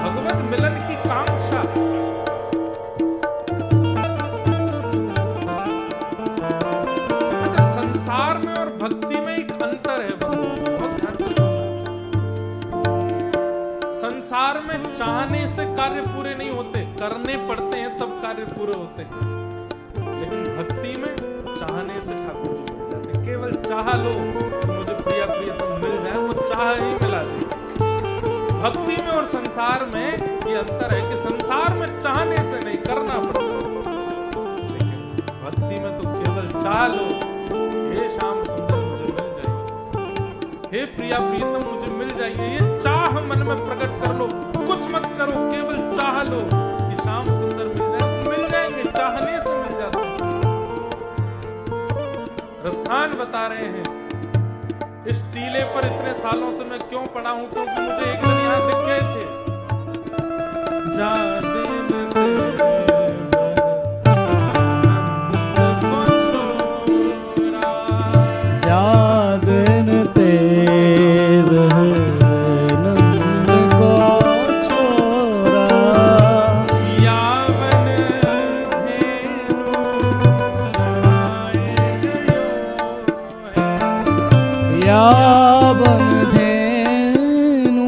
भगवत मिलन की कांक्षा। अच्छा, संसार में और भक्ति में एक अंतर है बंधु, बहुत ध्यान से सुनना। संसार में चाहने से कार्य पूरे नहीं होते, करने पड़ते हैं तब कार्य पूरे होते हैं। लेकिन भक्ति में चाहने से ठाकुर जी मिल जाते हैं। केवल चाह लो तो मुझे प्रिया प्रियतम मिल जाए, वो चाह ही मिला दे। भक्ति में और संसार में ये अंतर है कि संसार में चाहने से नहीं, करना पड़ता है, लेकिन भक्ति में तो केवल चाह लो, हे श्याम सुंदर मुझे मिल जाइए, हे प्रिया प्रियतम मुझे मिल जाइए, ये चाह मन में प्रकट कर लो, कुछ मत करो, केवल चाह लो कि श्याम सुंदर मिल जाए, मिल जाएंगे, चाहने से मिल जाते हैं। रसखान बता रहे हैं, इस टीले पर इतने सालों से मैं क्यों पड़ा हूं? क्योंकि मुझे एक दिन यहाँ दिख गए थे। जा दिन दिन तेर नंद को छोरा, यावन धेनु चराए गयो है। यावन धेनु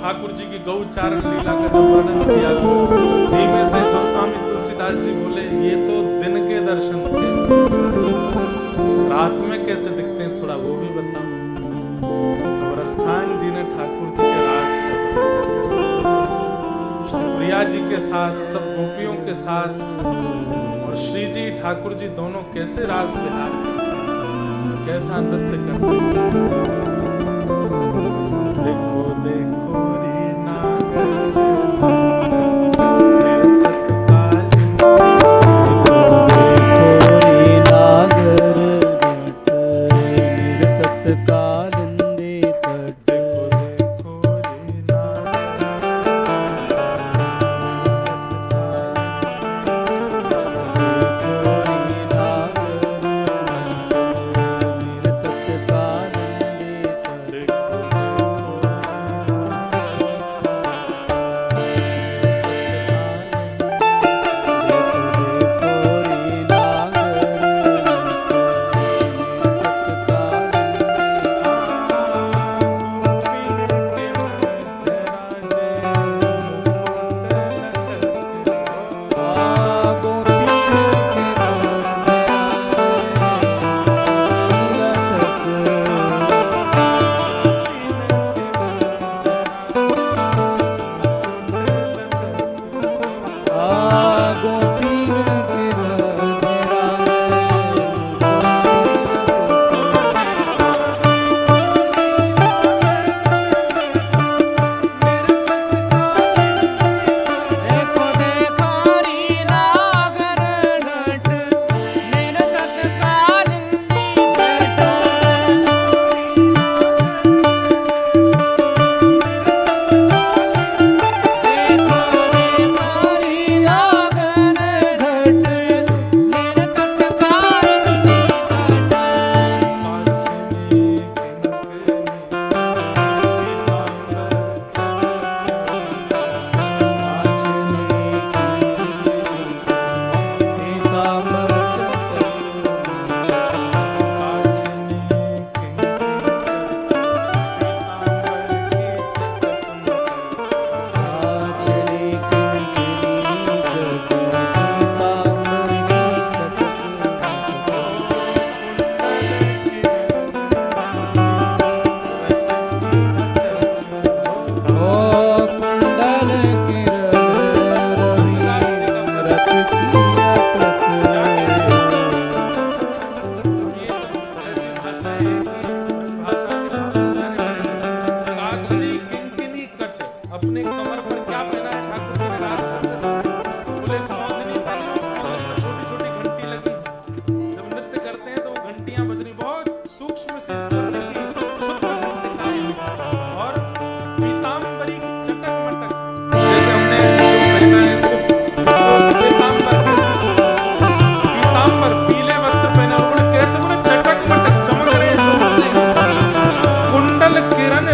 ठाकुर जी की गौचारण लीला का जब वर्णन किया धीमे से गोस्वामी तुलसीदास जी बोले ये तो दिन के दर्शन थे, रात में कैसे दिखते हैं थोड़ा वो भी बताओ। तो रसखान जी ने ठाकुर जी के रास को श्री प्रिया जी के साथ सब गोपियों के साथ और श्री जी ठाकुर जी दोनों कैसे रास विहार कैसा नृत्य करते। देखो देखो रे नागर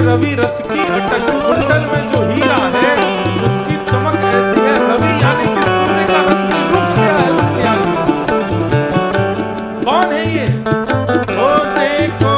रवि रथ की अटक, कुंडल में जो हीरा है उसकी चमक ऐसी है, रवि यानी कि सूर्य का रथ भी रुक गया है उसके आगे। कौन है ये? ओ देखो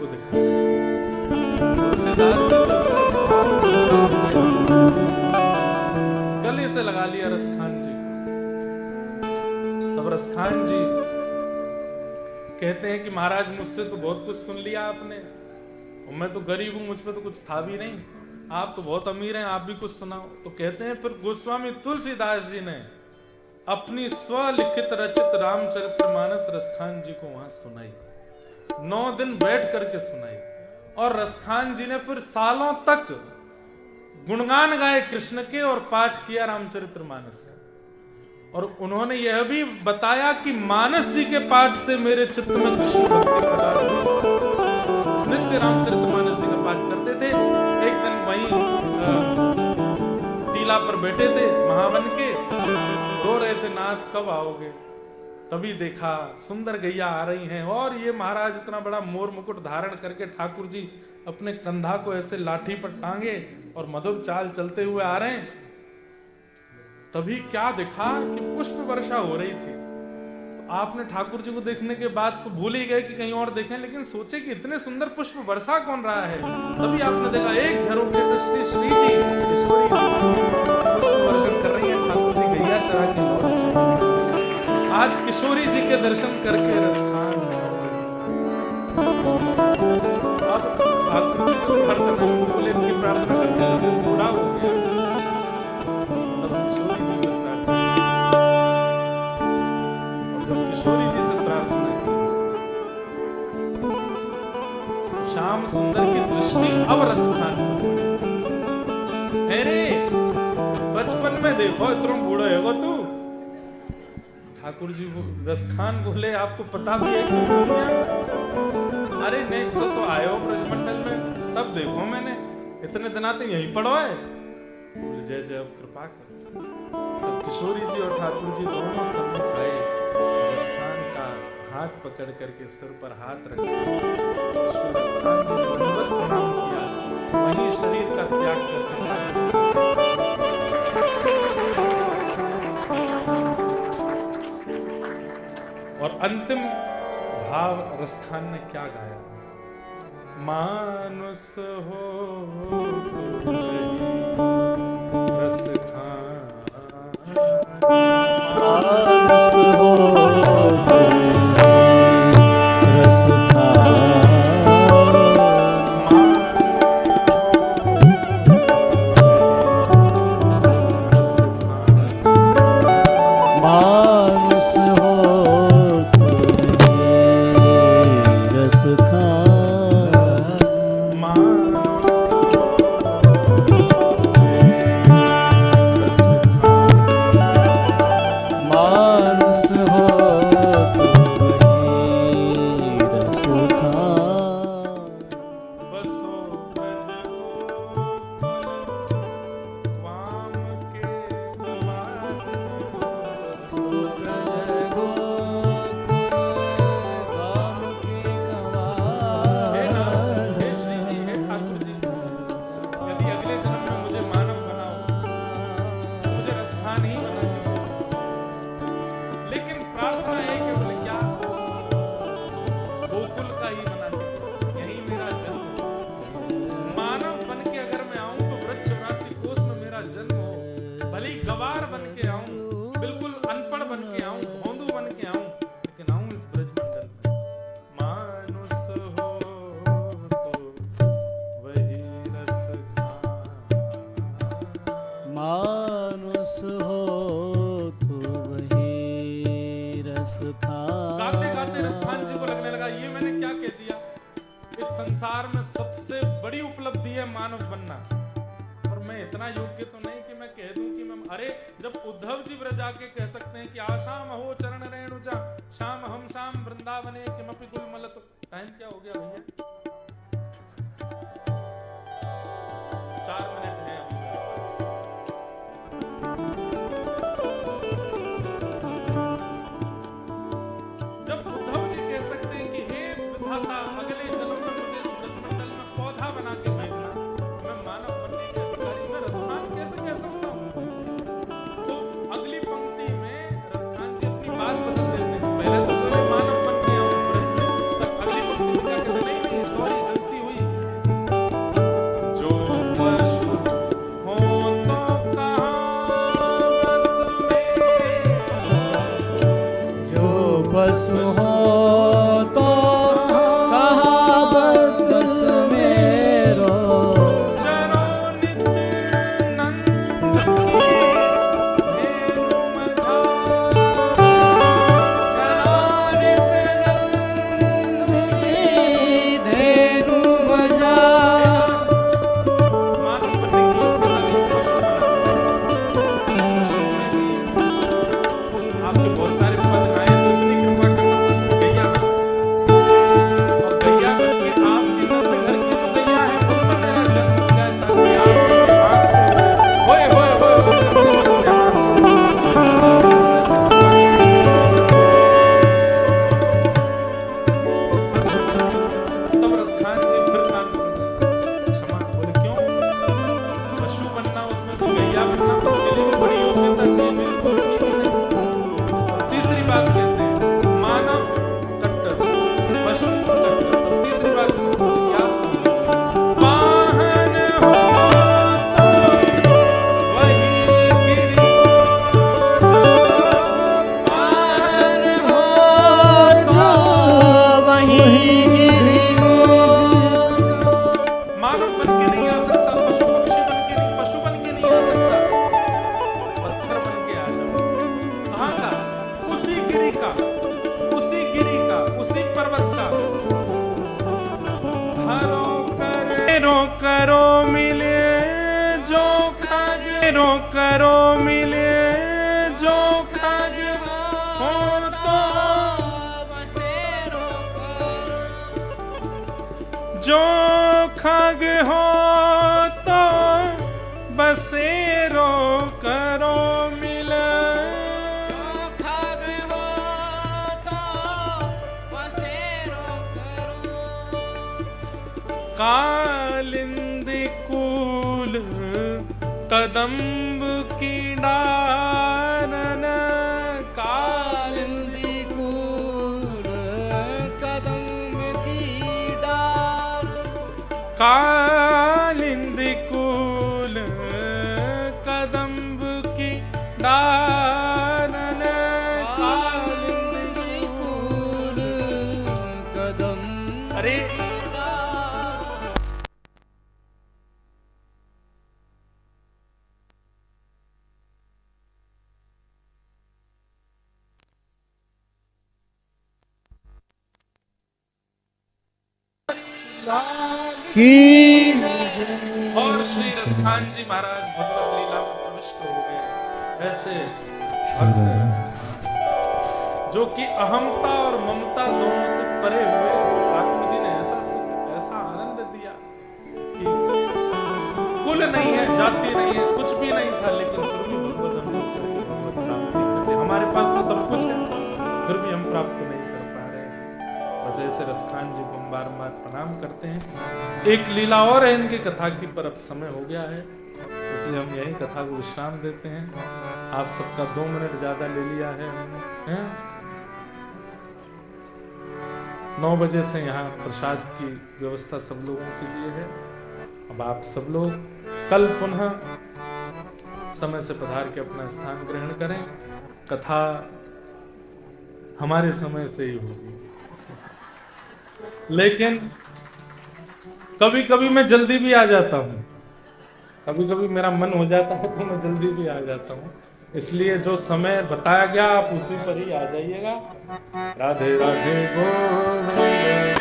को दिखा। तुलसीदास जी गले से लगा लिया रसखान जी को। तब रसखान जी कहते हैं कि महाराज मुझसे तो बहुत कुछ सुन लिया आपने, और मैं तो गरीब हूं, मुझ पे तो कुछ था भी नहीं, आप तो बहुत अमीर हैं, आप भी कुछ सुनाओ। तो कहते हैं फिर गोस्वामी तुलसीदास जी ने अपनी स्वलिखित रचित रामचरितमानस रसखान जी को वहां सुनाई, 9 दिन बैठ करके सुनाई। और रसखान जी ने फिर सालों तक गुणगान गाए कृष्ण के और पाठ किया रामचरितमानस का। और उन्होंने यह भी बताया कि मानस जी के पाठ से मेरे चित्त में कृष्ण भक्ति प्रगाढ़ हुई। नित्य रामचरितमानस जी का पाठ करते थे। एक दिन वहीं टीला पर बैठे थे महावन के, रो रहे थे, नाथ कब आओगे। तभी देखा सुंदर गैया आ रही हैं, और ये महाराज इतना बड़ा मोर मुकुट धारण करके ठाकुर जी अपने कंधा को ऐसे लाठी पर टांगे और मधुर चाल चलते हुए आ रहे हैं। तभी क्या देखा कि पुष्प वर्षा हो रही थी। तो आपने ठाकुर जी को देखने के बाद तो भूल ही गए कि कहीं और देखें, लेकिन सोचे कि इतने सुंदर पुष्प वर्षा कौन रहा है। तभी आपने देखा एक झरोखे से श्री श्री जी किशोरी पुष्प वर्षण कर रही है, ठाकुर जी गैया चरा के लौट। आज किशोरी जी के दर्शन करके रसखान अब ठाकुर जी से प्रार्थना बोले, इनकी प्रार्थना करके बूढ़ा हो गया। श्याम सुंदर की दृष्टि अब रसखान अरे बचपन में देखो इतना बूढ़ा है तू। ठाकुर जी रसखान बोले आपको पता भी है कि अरे नेक्स्ट तो आयो ब्रजमंडल में, तब देखो मैंने, इतने दिन आते यहीं पड़ो है। बोले जय जय अब कृपा कर। तब किशोरी जी और ठाकुर जी दोनों सम्मुख आए, रसखान का हाथ पकड़ करके सिर पर हाथ रखा, रसखान जी ने दंडवत प्रणाम किया, वहीं शरीर का त्याग करके और अंतिम भाव रसखान ने क्या गाया। मानुस हो रसखान, मानुस हो संसार में सबसे बड़ी उपलब्धि है मानव बनना। और मैं इतना योग्य तो नहीं कि मैं कह दूं कि मैं, अरे जब उद्धव जी ब्रज आके कह सकते हैं कि आशाम हो चरण रेणुजा श्याम हम श्याम वृंदावने किमपि गुलमल, तो टाइम क्या हो गया भैया? 4 मिनट है अभी। जब उद्धव जी कह सकते हैं कि हे विधाता अगले जन्म में मुझे ब्रजमंडल में पौधा बना के भेजना, मैं मानव बनने के अधिकारी, मैं रसखान कैसे कह सकता हूँ? तो अगली पंक्ति में रसखान जी अपनी बात बदल देते हैं। पहले तो बोले मानव बन के आऊं ब्रज में, तब अगली पंक्ति में क्या कहते हैं, नहीं बसेरो करो मिले जो खग हो तो बसेरो करो, जो खग हो तो बसेरो करो मिले जो खग हो तो बसेरो करो, कालिंद कूल कदम्ब की डारन कालिंद कालिंदी कूल कदम की डाल, कालिंद कूल कदम्ब की डारन कालिंद कूल कदम अरे की और श्री रसखान जी महाराज भगवत लीला में प्रविष्ट हो गए। ऐसे भक्त रसखान, जो कि अहमता और ममता दोनों से परे हुए, ठाकुर जी ने ऐसा सुख ऐसा आनंद दिया कि कुल नहीं है, जाति नहीं है, कुछ भी नहीं था, लेकिन फिर भी भगवत अमृत करके भगवत प्राप्ति करते। हमारे पास तो सब कुछ है, फिर भी हम प्राप्त नहीं कर पा रहे हैं। बस ऐसे रसखान जी को हम बार-बार प्रणाम करते हैं। एक लीला और है इनकी कथा की, पर अब समय हो गया है, इसलिए हम यही कथा को विश्राम देते हैं। आप सबका 2 मिनट ज्यादा ले लिया है हमने, हैं? 9 बजे से यहाँ प्रसाद की व्यवस्था सब लोगों के लिए है। अब आप सब लोग कल पुनः समय से पधार के अपना स्थान ग्रहण करें। कथा हमारे समय से ही होगी, लेकिन कभी कभी मैं जल्दी भी आ जाता हूँ, कभी कभी मेरा मन हो जाता है तो मैं जल्दी भी आ जाता हूँ। इसलिए जो समय बताया गया आप उसी पर ही आ जाइएगा। राधे राधे गोविंद।